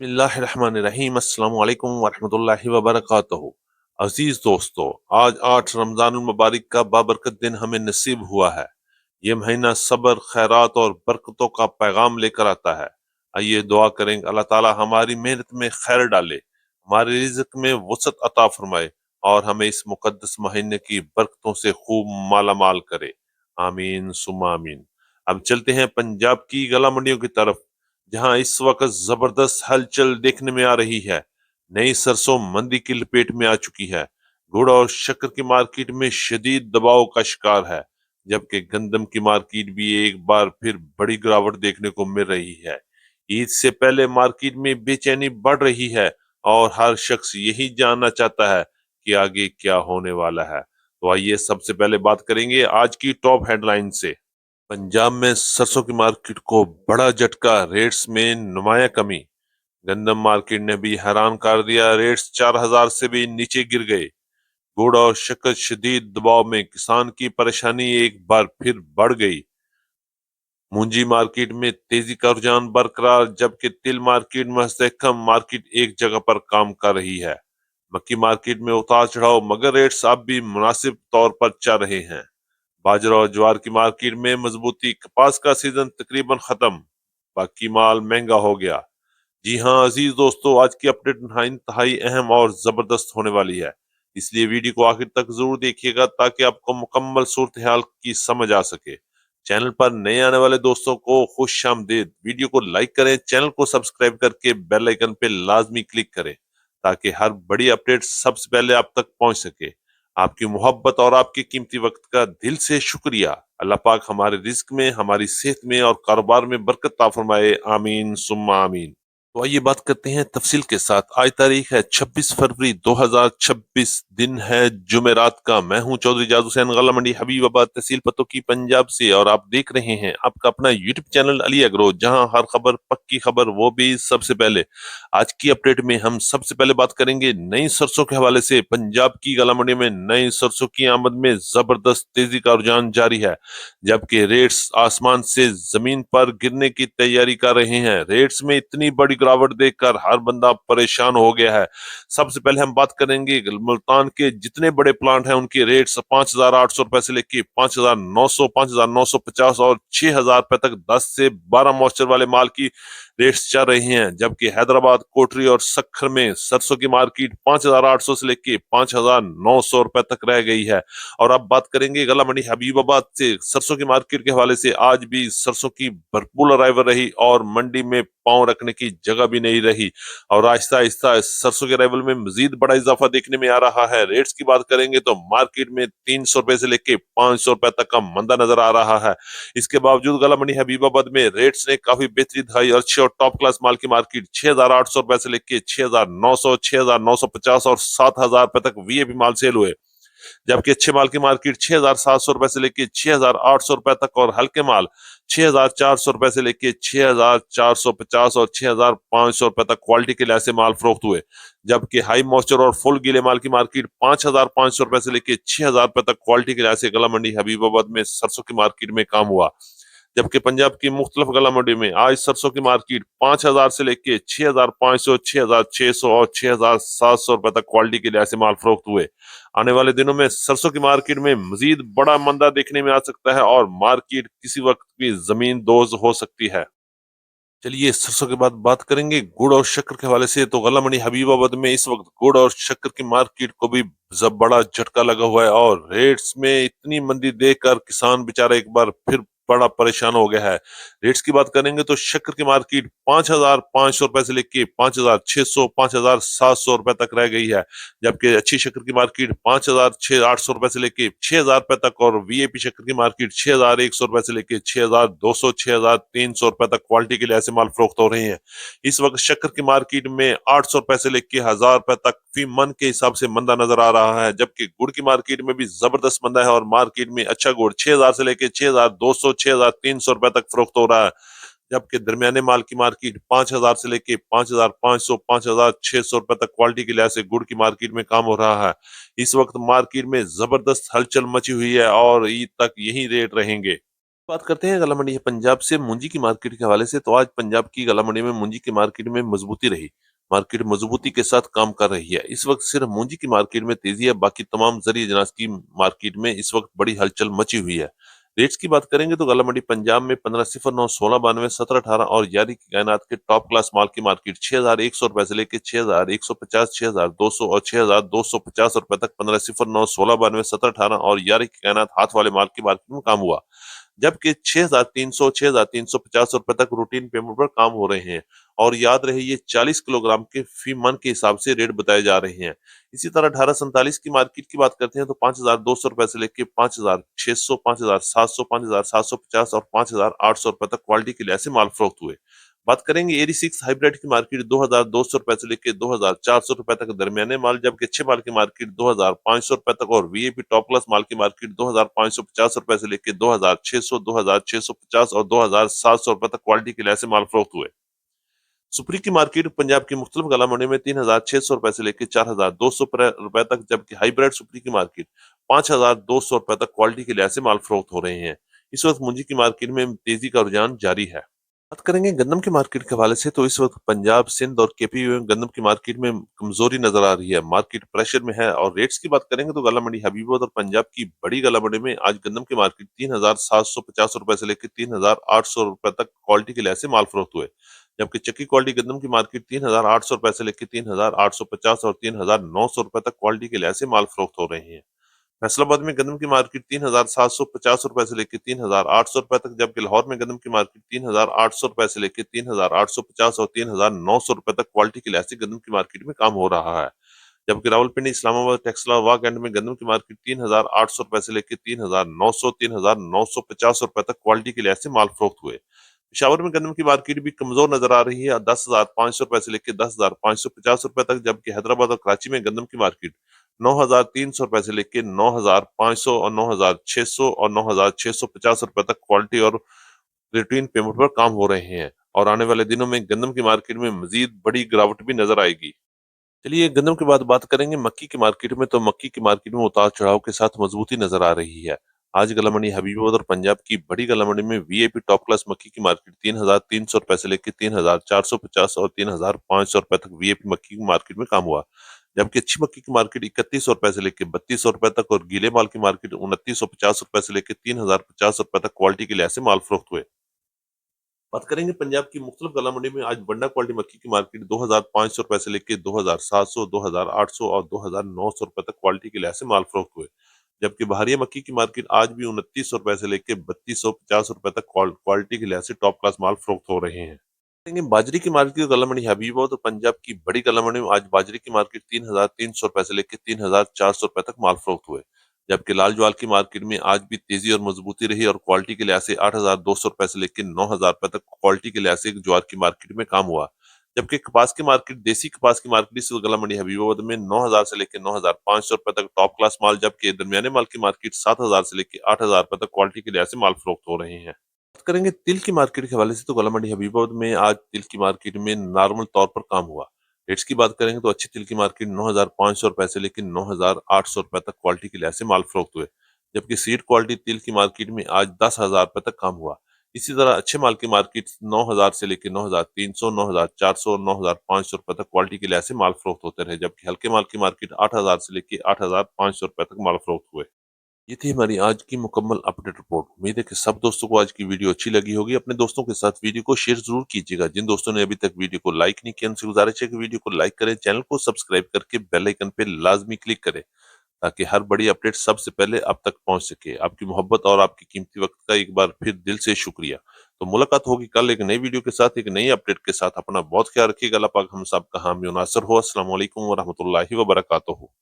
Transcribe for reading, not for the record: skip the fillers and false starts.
बिस्मिल्लाहिर्रहमानिर्रहीम। अस्सलाम वालेकुम वरहमतुल्लाहि वबरकातुहू। अजीज दोस्तों, आज 8 रमजान मुबारक का बाबरकत दिन हमें नसीब हुआ है। ये महीना सब्र, खैरात और बरकतों का पैगाम लेकर आता है। आइए दुआ करेंगे, अल्लाह ताला हमारी मेहनत में खैर डाले, हमारे रिज़्क में वसअत अता फरमाए और हमें इस मुकद्दस महीने की बरकतों से खूब माला माल करे। आमीन सुम्मा आमीन। अब चलते हैं पंजाब की गला मंडियों की तरफ, जहां इस वक्त जबरदस्त हलचल देखने में आ रही है। नई सरसों मंदी की लपेट में आ चुकी है। गुड़ और शक्कर की मार्केट में शदीद दबाव का शिकार है, जबकि गंदम की मार्केट भी एक बार फिर बड़ी गिरावट देखने को मिल रही है। ईद से पहले मार्केट में बेचैनी बढ़ रही है और हर शख्स यही जानना चाहता है कि आगे क्या होने वाला है। तो आइए सबसे पहले बात करेंगे आज की टॉप हेडलाइन से। पंजाब में सरसों की मार्केट को बड़ा झटका, रेट्स में नुमाया कमी। गंदम मार्केट ने भी हैरान कर दिया, रेट्स 4,000 से भी नीचे गिर गए। गुड़ और शक्कर शदीद दबाव में, किसान की परेशानी एक बार फिर बढ़ गई। मूंजी मार्केट में तेजी का रुझान बरकरार, जबकि तिल मार्केट में हस्तकम मार्केट एक जगह पर काम कर रही है। मक्की मार्केट में उतार चढ़ाव, मगर रेट्स अब भी मुनासिब तौर पर चल रहे हैं। बाजरा और ज्वार की मार्केट में मजबूती, कपास का सीजन तकरीबन खत्म, बाकी माल महंगा हो गया। जी हाँ अजीज दोस्तों, आज की अपडेट इंतहाई अहम और जबरदस्त होने वाली है, इसलिए वीडियो को आखिर तक जरूर देखिएगा ताकि आपको मुकम्मल सूरत हाल की समझ आ सके। चैनल पर नए आने वाले दोस्तों को खुश आमदीद। वीडियो को लाइक करें, चैनल को सब्सक्राइब करके बेल आइकन पे लाजमी क्लिक करें ताकि हर बड़ी अपडेट सबसे पहले आप तक पहुंच सके। आपकी मोहब्बत और आपके कीमती वक्त का दिल से शुक्रिया। अल्लाह पाक हमारे रिस्क में, हमारी सेहत में और कारोबार में बरकत अता फरमाए। आमीन सुम्मा आमीन। तो आइए बात करते हैं तफसील के साथ। आज तारीख है 26 फरवरी 2026, दिन है जुमेरात का। मैं हूं चौधरी जादू हुसैन, गला मंडी हबीबाबाद, तहसील पतो की, पंजाब से, और आप देख रहे हैं आपका अपना यूट्यूब चैनल अली एग्रो, जहां हर खबर पक्की खबर, वो भी सबसे पहले। आज की अपडेट में हम सबसे पहले बात करेंगे नई सरसों के हवाले से। पंजाब की गला मंडी में नई सरसों की आमद में जबरदस्त तेजी का रुझान जारी है, जबकि रेट्स आसमान से जमीन पर गिरने की तैयारी कर रहे हैं। रेट्स में इतनी बड़ी गिरावट देखकर हर बंदा परेशान हो गया है। सबसे पहले हम बात करेंगे मुल्तान के जितने बड़े प्लांट हैं उनकी रेट्स 5,800 रुपए से लेके 5,900, 5,950 और 6,000 रुपए तक 10 से 12 मॉइस्चर वाले माल की रेट्स चल रही हैं। जबकि हैदराबाद, कोटरी और सखर में सरसों की मार्केट 5,800 से लेके 5,900 रुपए तक रह गई है। और अब बात करेंगे गला मंडी हबीबाबाद से। सरसों की मार्केट के हवाले से आज भी सरसों की भरपूर अराइवल रही और मंडी में पांव रखने की जगह भी नहीं रही, और आहिस्ता आहिस्ता सरसों के अराइवल में मजीद बड़ा इजाफा देखने में आ रहा है। रेट्स की बात करेंगे तो मार्केट में 300 रुपए से लेके 500 रुपए तक का मंदा नजर आ रहा है। इसके बावजूद गला मंडी हबीबाबाद में रेट्स ने काफी बेहतरी दिखाई। अच्छे और टॉप क्लास माल की मार्केट 6,800 रुपए से लेके 6,900, 6,950 और 7,000 रुपए तक वीआईपी माल सेल हुए। जबकि अच्छे माल की मार्केट 6,700 रुपए से लेके 6,800 रुपए तक, और हल्के माल 6,400 रुपए से लेके 6,450 और 6,500 रुपए तक क्वालिटी के लिहाज से माल फरोख्त हुए। जबकि हाई मॉइस्चर और फुल गीले माल की मार्केट 5,500 रुपए से लेके 6,000 रुपए तक क्वालिटी के लिहाज से गला मंडी हबीबाबाद में सरसों की मार्केट में काम हुआ। जबकि पंजाब की मुख्तलिफ गला मंडी में आज सरसों की मार्केट 5,000 से लेके 6,500, 6,600 और 6,700 रुपए तक क्वालिटी के लिहाज से माल फरोख्त हुए। आने वाले दिनों में सरसों की मार्केट में मजीद बड़ा मंदा देखने में आ सकता है और मार्केट किसी वक्त भी जमीन दोज हो सकती है। चलिए सरसों के बाद बात करेंगे गुड़ और शक्कर के हवाले से। तो गला मंडी हबीबाबाद में इस वक्त गुड़ और शक्कर की मार्केट को भी जब बड़ा झटका लगा हुआ है, और रेट्स में इतनी मंदी देखकर किसान बेचारा एक बार फिर बड़ा परेशान हो गया है। रेट्स की बात करेंगे तो शक्कर की मार्केट 5,500 रुपए से लेके 5,600, 5,700 रुपए तक रह गई है। जबकि अच्छी शक्कर की मार्केट 5,800 रुपए से लेके 6,000 रुपए तक, और वीआईपी शक्कर की मार्केट 6,100 रुपए से लेके 6,200, 6,300 रुपए तक क्वालिटी के लिए ऐसे माल फरोख्त हो रहे हैं। इस वक्त शक्कर की मार्केट में 800 रुपए से लेके 1,000 रुपए तक फी मन के हिसाब से मंदा नजर आ रहा है। जबकि गुड़ की मार्केट में भी जबरदस्त मंदा है, और मार्केट में अच्छा गुड़ 6,000 से लेके 6,200, 6,300 रुपए तक फरोख्त हो रहा है। जबकि दरमियाने माल की मार्केट 5,000 से लेके 5,500, 5,600 रुपए तक क्वालिटी के लिहाज से गुड़ की मार्केट में काम हो रहा है। इस वक्त मार्केट में जबरदस्त हलचल मची हुई है और ईद तक यही रेट रहेंगे। बात करते हैं गला मंडी पंजाब से मुंजी की मार्केट के हवाले से। तो आज पंजाब की गला मंडी में मुंजी की मार्केट में मजबूती रही। मार्केट मजबूती के साथ काम कर रही है। इस वक्त सिर्फ मुंजी की मार्केट में तेजी है, बाकी तमाम जरिए अनाज की मार्केट में इस वक्त बड़ी हलचल मची हुई है। रेट्स की बात करेंगे तो गला मंडी पंजाब में 1509, 1692, 1718 और यारी की कायनात के टॉप क्लास माल की मार्केट 6100 रुपए से लेकर 6150, 6200 और 6250 रुपए तक 1509, 1692, 1718 और यारी की कायनात हाथ वाले माल की मार्केट में काम हुआ। जबकि 6300, 6350 रुपए तक रूटीन पेमेंट पर काम हो रहे हैं। और याद रहे, ये 40 किलोग्राम के फी मन के हिसाब से रेट बताए जा रहे हैं। इसी तरह 1847 की मार्केट की बात करते हैं तो 5200 रुपए से लेके 5600, 5700, 5750 और 5800 रुपए तक क्वालिटी के लिहाज से माल फरोख्त हुए। बात करेंगे एरी सिक्स हाइब्रिड की मार्केट 2200 रुपए से लेकर 2400 रुपए तक दरमियाने माल, जबकि अच्छे माल की मार्केट 2500 रुपए तक और वीएपी टॉप क्लास माल की मार्केट 2550 रुपए से लेकर 2600, 2650 और 2700 रुपए तक क्वालिटी के लिहाज से माल फरोख्त हुए। सुपरी की मार्केट पंजाब की मुख्तलिफ गला मंडी में 3600 रुपए से लेकर 4200 रुपए तक, जबकि हाईब्रिड सुपरी की मार्केट 5200 रुपए तक क्वालिटी के लिहाज से माल फरोख्त हो रहे हैं। इस वक्त मुंजी की मार्केट में तेजी का रुझान जारी है। बात करेंगे गंदम की मार्केट के हवाले से तो इस वक्त पंजाब, सिंध और केपी में गंदम की मार्केट में कमजोरी नजर आ रही है। मार्केट प्रेशर में है। और रेट्स की बात करेंगे तो गला मंडी हबीबाबाद और पंजाब की बड़ी गला मंडी में आज गंदम की मार्केट 3750 रुपए से लेकर 3800 रुपए तक क्वालिटी के लिहाज से माल फरोख्त हुए। जबकि चक्की क्वालिटी गंदम की मार्केट 3800 रुपए से लेकर 3850 और 3900 रुपए तक क्वालिटी के लिहाज से माल फरोख्त हो रहे हैं। फैसलाबाद में गंदम की मार्केट 3750 रुपए से लेकर 3800 रुपए तक, जबकि लाहौर में गंदम की मार्केट 3800 रुपए से लेकर 3850 और 3900 रुपए तक क्वालिटी के लिहाज से गंदम की मार्केट में काम हो रहा है। जबकि रावलपिंडी, इस्लामाबाद, टेक्सला, वागंड में गंदम की मार्केट 3800 रुपए से लेकर 3900, 3950 रुपए तक क्वालिटी के लिहाज से माल फरोख्त हुए। पेशावर में गंदम की मार्केट भी कमजोर नजर आ रही है, 10,500 रुपए से लेकर 10,550 रुपए तक, जबकि हैदराबाद और कराची में गंदम की मार्केट 9,300 रुपए से लेकर 9,500 और 9,600 और 9,650 रुपए तक क्वालिटी और रूटीन पेमेंट पर काम हो रहे हैं। और आने वाले दिनों में गंदम की मार्केट में मजीद बड़ी गिरावट भी नजर आएगी। चलिए गंदम के बाद बात करेंगे मक्की की मार्केट में। तो मक्की की मार्केट में उतार चढ़ाव के साथ मजबूती नजर आ रही है। आज गला मंडी हबीबाबाद और पंजाब की बड़ी गला मंडी में वीआईपी टॉप क्लास मक्की की मार्केट 3,300 रुपए से लेकर 3,450 और 3,500 रुपए तक वीआईपी मक्की की मार्केट में काम हुआ। जबकि अच्छी मक्की की मार्केट 3100 रुपए से लेकर 3200 रुपए तक और गीले माल की मार्केट 2950 रुपए से लेकर 3,050 रुपए तक क्वालिटी के लिहाज से माल फरोख्त हुए। बात करेंगे पंजाब की मुख्तलिफ गला मंडी में आज बंडा क्वालिटी मक्की की मार्केट 2,500 रुपए से लेकर 2,700, 2,800 और 2,900 रुपए तक क्वालिटी के लिहाज से माल फरोख्त हुए। जबकि बहरिया मक्की की मार्केट आज भी 2900 रुपए से लेकर 3250 रुपए तक क्वालिटी के लिहाज से टॉप क्लास माल फरोख्त हो रहे हैं। लेकिन बाजरे की मार्केट गला मंडी हबीबाबाद और पंजाब की बड़ी गला मंडी में आज बाजरे की मार्केट 3,300 रुपए से लेकर 3,400 रुपए तक माल फरोख्त हुए। जबकि लाल ज्वार की मार्केट में आज भी तेजी और मजबूती रही और क्वालिटी के लिहाज से 8,200 रुपए से लेकर 9,000 रुपए तक क्वालिटी के लिहाज से ज्वार की मार्केट में काम हुआ। जबकि कपास की मार्केट, देसी कपास की मार्केट इस वक्त गला मंडी हबीबाबाद में 9,000 से लेकर 9,500 रुपए तक टॉप क्लास माल, जबकि दरमियाने माल की मार्केट 7,000 से लेकर 8,000 रुपए तक क्वालिटी के लिहाज से माल फरोख्त हो रहे हैं। बात करेंगे तिल की मार्केट के हवाले से तो गला मंडी हबीबाबाद में आज तिल की मार्केट में नॉर्मल तौर पर काम हुआ। रेट्स की बात करेंगे तो अच्छी तिल की मार्केट 9,500 रुपए से लेकर 9,800 रुपए तक क्वालिटी के लिहाज से माल फरोख्त हुए। जबकि सीड क्वालिटी तिल की मार्केट में आज 10,000 रुपए तक काम हुआ। इसी तरह अच्छे माल की मार्केट 9,000 से लेकर 9,300, 9,400 और 9,500 रुपए तक क्वालिटी के लिहाज से माल फरोख्त होते रहे। जबकि हल्के माल की मार्केट 8,000 से लेकर 8,500 रुपए तक माल फरोख्त हुए। ये थी हमारी आज की मुकम्मल अपडेट रिपोर्ट। उम्मीद है कि सब दोस्तों को आज की वीडियो अच्छी लगी होगी। अपने दोस्तों के साथ वीडियो को शेयर जरूर कीजिएगा। जिन दोस्तों ने अभी तक वीडियो को लाइक नहीं किया, उनसे गुजारिश है कि वीडियो को लाइक करें, चैनल को सब्सक्राइब करके बेल आइकन पे लाजमी क्लिक करें, ताकि हर बड़ी अपडेट सबसे पहले आप तक पहुंच सके। आपकी मोहब्बत और आपकी कीमती वक्त का एक बार फिर दिल से शुक्रिया। तो मुलाकात होगी कल एक नई वीडियो के साथ, एक नई अपडेट के साथ। अपना बहुत ख्याल रखिएगा। अल्लाह पाक हम सब का हामी और नासर हो। अस्सलाम वालेकुम व रहमतुल्लाहि व बरकातहू।